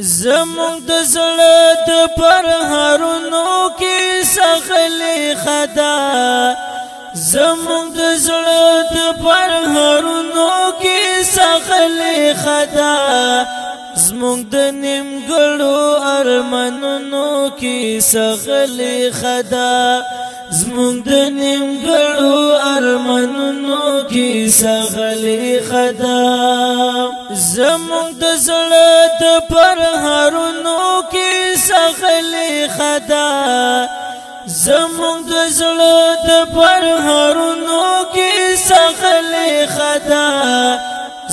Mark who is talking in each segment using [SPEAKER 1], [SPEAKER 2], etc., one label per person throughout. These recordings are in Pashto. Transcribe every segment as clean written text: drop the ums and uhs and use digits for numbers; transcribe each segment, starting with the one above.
[SPEAKER 1] زمون د زړه د پرهارونو کې سغلی خدا زمون د زړه د پرهارونو کې سغلی خدا زمون د نیمګړو ارمانونو کې سغلی خدا زمون د نیمګړو ارمانونو کې سغلی خدا زمون د زړه د پرهارونو کې سغلی خدا زمون د زړه د پرهارونو کې سغلی خدا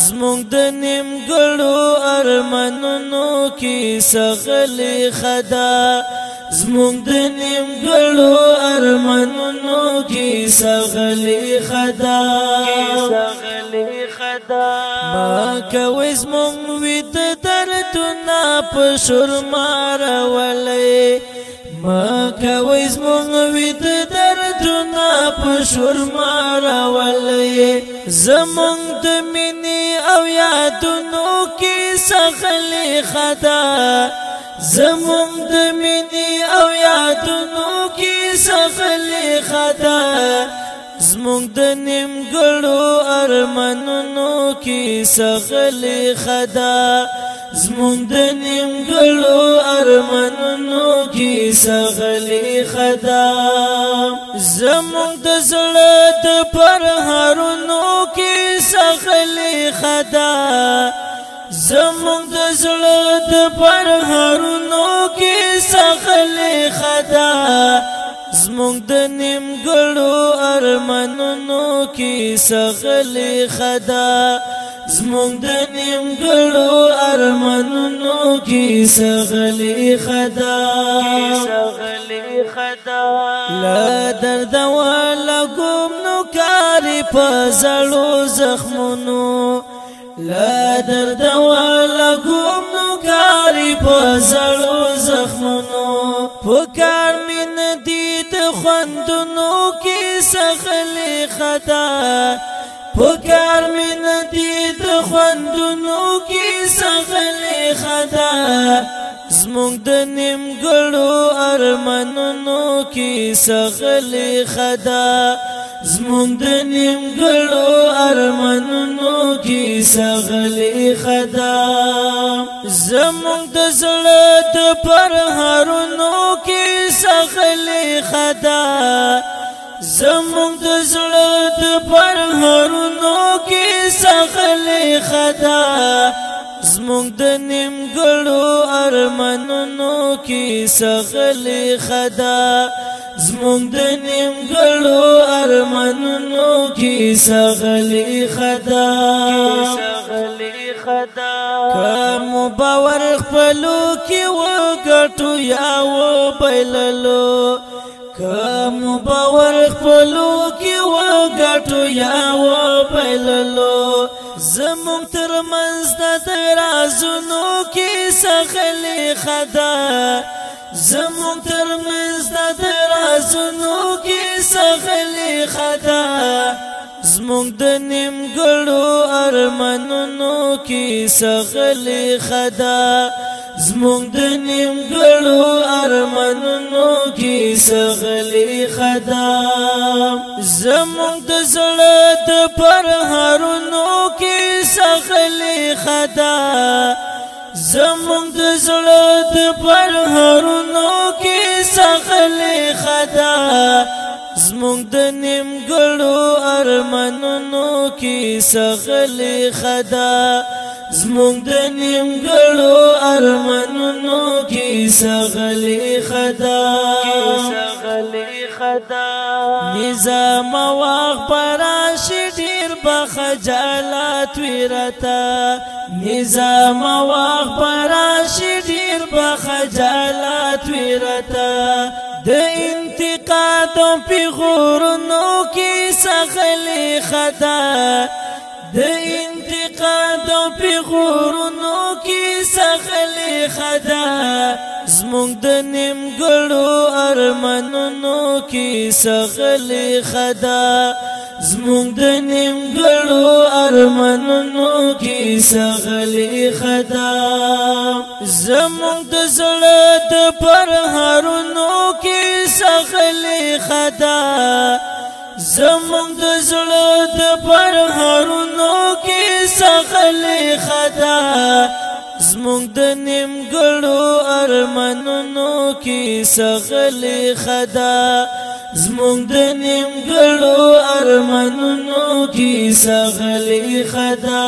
[SPEAKER 1] زمون د نیمګړو ارمانونو کې سغلی خدا زمون د نیمګړو ارمانونو کې سغلی خدا ما کوي زمون وید دردونه په شرمار ولې ما کوي زمون وید دردونه په شرمار ولې زمون د مینې او یادونو کې سغلی خدا زمون د مینې او یادونو کې سغلی خدا زمون د نیمګړو ارمانونو کې سغلی خدا زمون د نیمګړو ارمانونو کې سغلی خدا زمون د زړه د پرهارونو کې سغلی خدا زمون د زړه د پرهارونو کې سغلی خدا زمون د نیمګړو ارمانونو کې سغلی خدا زمون د نیمګړو ارمانونو کې سغلی خدا لا درد ولا ګم نو کاری په زړو زخمونو لا درد ولا ګم نو کاری په زړو زخمونو پکار مين دي د خوندونو کې سغلی خدا پکار مين دي د خوندونو کې سغلی خدا زمون د نیمګړو ارمانونو کې سغلی خدا زمون د نیمګړو ارمانونو کې سغلی خدا زمون د زړه د پرهارونو کې سغلی خدا زمون د زړه د پرهارونو کې سغلی خدا زمون د نیمګړو ارمانونو کې سغلی خدا زمون د نیمګړو ارمانونو کې سغلی خدا کوم باور خپلو کې وګټو یا و بللو کوم باور خپلو کې وګټو یا و بللو زمون ترمنځ د رازونو کې سغلی خدا زمون ترمنځ د رازونو کې سغلی خدا زمون د نیمګړو ارمانونو کې سغلی خدا زمون د نیمګړو ارمانونو کې سغلی خدا زمون د زړه د پرهارونو کې سغلی خدا زمون د زړه د پرهارونو کې سغلی خدا زمون د نیمګړو ارمانونو کې سغلی خدا زمون د نیمګړو ارمانونو کې سغلی خدا نظام واغ پراشي ډیر بخجالات ویرتا نظام واغ پراشي ډیر بخجالات ویرتا د انتقاد په غورونو کې سغلی خدا د انتقاد په غورونو کې سغلی خدا زمون د نیمګړو ارمانونو کې سغلی خدا زمون د نیمګړو ارمانونو کې سغلی خدا زمونږ د زړه د پرهرونو کې سغلې خدا زمونږ د زړه د پرهرونو کې سغلې خدا زمونږ د نیمګړو ارمانونو کې سغلې خدا زمونږ د نیمګړو ارمانونو کې سغلې خدا